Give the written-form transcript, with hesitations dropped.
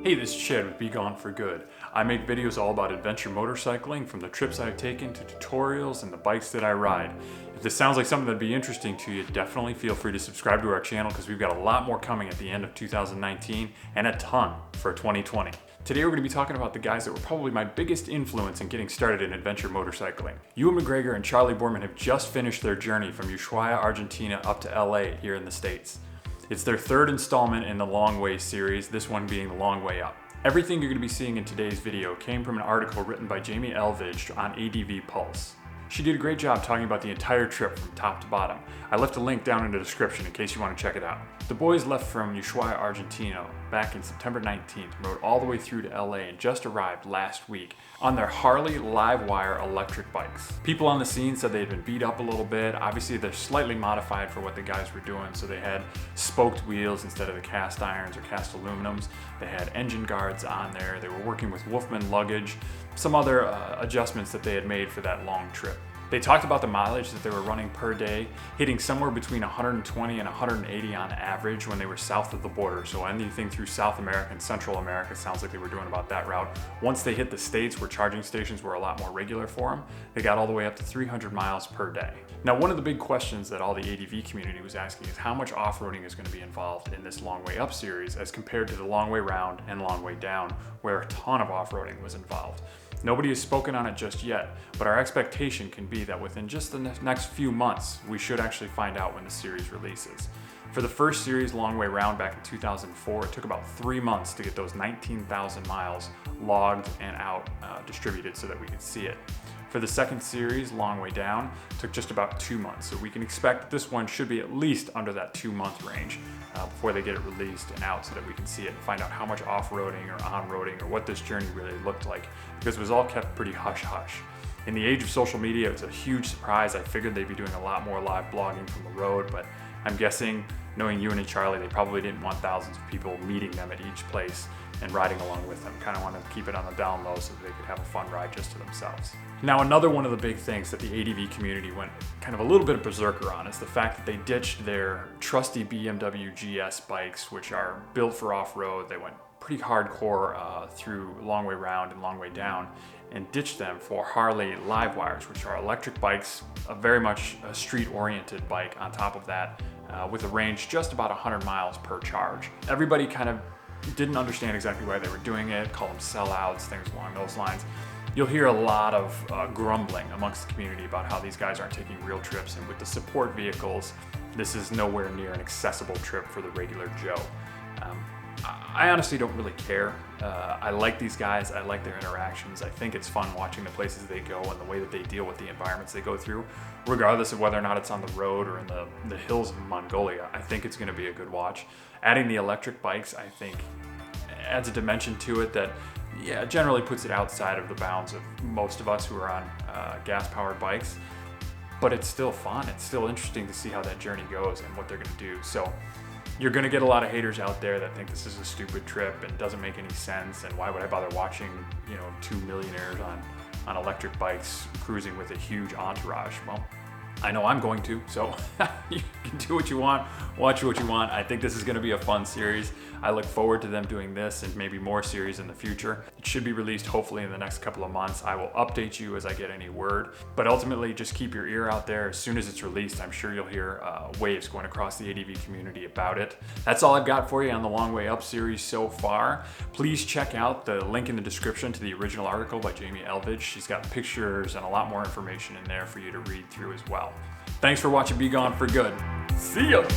Hey, this is Chad with BeGoneForGood. I make videos all about adventure motorcycling, from the trips I've taken to tutorials and the bikes that I ride. If this sounds like something that'd be interesting to you, definitely feel free to subscribe to our channel because we've got a lot more coming at the end of 2019 and a ton for 2020. Today we're going to be talking about the guys that were probably my biggest influence in getting started in adventure motorcycling. Ewan McGregor and Charley Boorman have just finished their journey from Ushuaia, Argentina up to LA here in the States. It's their third installment in the Long Way series, this one being the Long Way Up. Everything you're going to be seeing in today's video came from an article written by Jamie Elvidge on ADV Pulse. She did a great job talking about the entire trip from top to bottom. I left a link down in the description in case you want to check it out. The boys left from Ushuaia, Argentina back in September 19th, rode all the way through to LA and just arrived last week on their Harley Livewire electric bikes. People on the scene said they had been beat up a little bit. Obviously they're slightly modified for what the guys were doing, so they had spoked wheels instead of the cast irons or cast aluminums. They had engine guards on there. They were working with Wolfman luggage, some other adjustments that they had made for that long trip. They talked about the mileage that they were running per day, hitting somewhere between 120 and 180 on average when they were south of the border. So anything through South America and Central America, sounds like they were doing about that route. Once they hit the States where charging stations were a lot more regular for them, they got all the way up to 300 miles per day. Now, one of the big questions that all the ADV community was asking is how much off-roading is going to be involved in this Long Way Up series as compared to the Long Way Round and Long Way Down, where a ton of off-roading was involved. Nobody has spoken on it just yet, but our expectation can be that within just the next few months, we should actually find out when the series releases. For the first series, Long Way Round, back in 2004, it took about 3 months to get those 19,000 miles logged and out distributed so that we could see it. For the second series, Long Way Down, it took just about 2 months. So we can expect that this one should be at least under that 2-month range before they get it released and out so that we can see it and find out how much off-roading or on-roading or what this journey really looked like, because it was all kept pretty hush-hush. In the age of social media, it was a huge surprise. I figured they'd be doing a lot more live blogging from the road, but I'm guessing, knowing Ewan and Charley, they probably didn't want thousands of people meeting them at each place and riding along with them. Kind of wanted to keep it on the down low so that they could have a fun ride just to themselves. Now, another one of the big things that the ADV community went kind of a little bit of berserker on is the fact that they ditched their trusty BMW GS bikes, which are built for off-road. They went pretty hardcore through Long Way Round and Long Way Down, and ditched them for Harley Livewires, which are electric bikes, very much a street-oriented bike on top of that, with a range just about 100 miles per charge. Everybody kind of didn't understand exactly why they were doing it, call them sellouts, things along those lines. You'll hear a lot of grumbling amongst the community about how these guys aren't taking real trips, and with the support vehicles, this is nowhere near an accessible trip for the regular Joe. I honestly don't really care. I like these guys, I like their interactions. I think it's fun watching the places they go and the way that they deal with the environments they go through, regardless of whether or not it's on the road or in the hills of Mongolia. I think it's gonna be a good watch. Adding the electric bikes, I think, adds a dimension to it that, yeah, generally puts it outside of the bounds of most of us who are on gas-powered bikes, but it's still fun. It's still interesting to see how that journey goes and what they're gonna do. So you're gonna get a lot of haters out there that think this is a stupid trip and doesn't make any sense, and why would I bother watching, two millionaires on electric bikes cruising with a huge entourage? Well, I know I'm going to, so you can do what you want, watch what you want. I think this is gonna be a fun series. I look forward to them doing this and maybe more series in the future. It should be released hopefully in the next couple of months. I will update you as I get any word, but ultimately just keep your ear out there. As soon as it's released, I'm sure you'll hear waves going across the ADV community about it. That's all I've got for you on the Long Way Up series so far. Please check out the link in the description to the original article by Jamie Elvidge. She's got pictures and a lot more information in there for you to read through as well. Thanks for watching BeGoneForGood. See ya!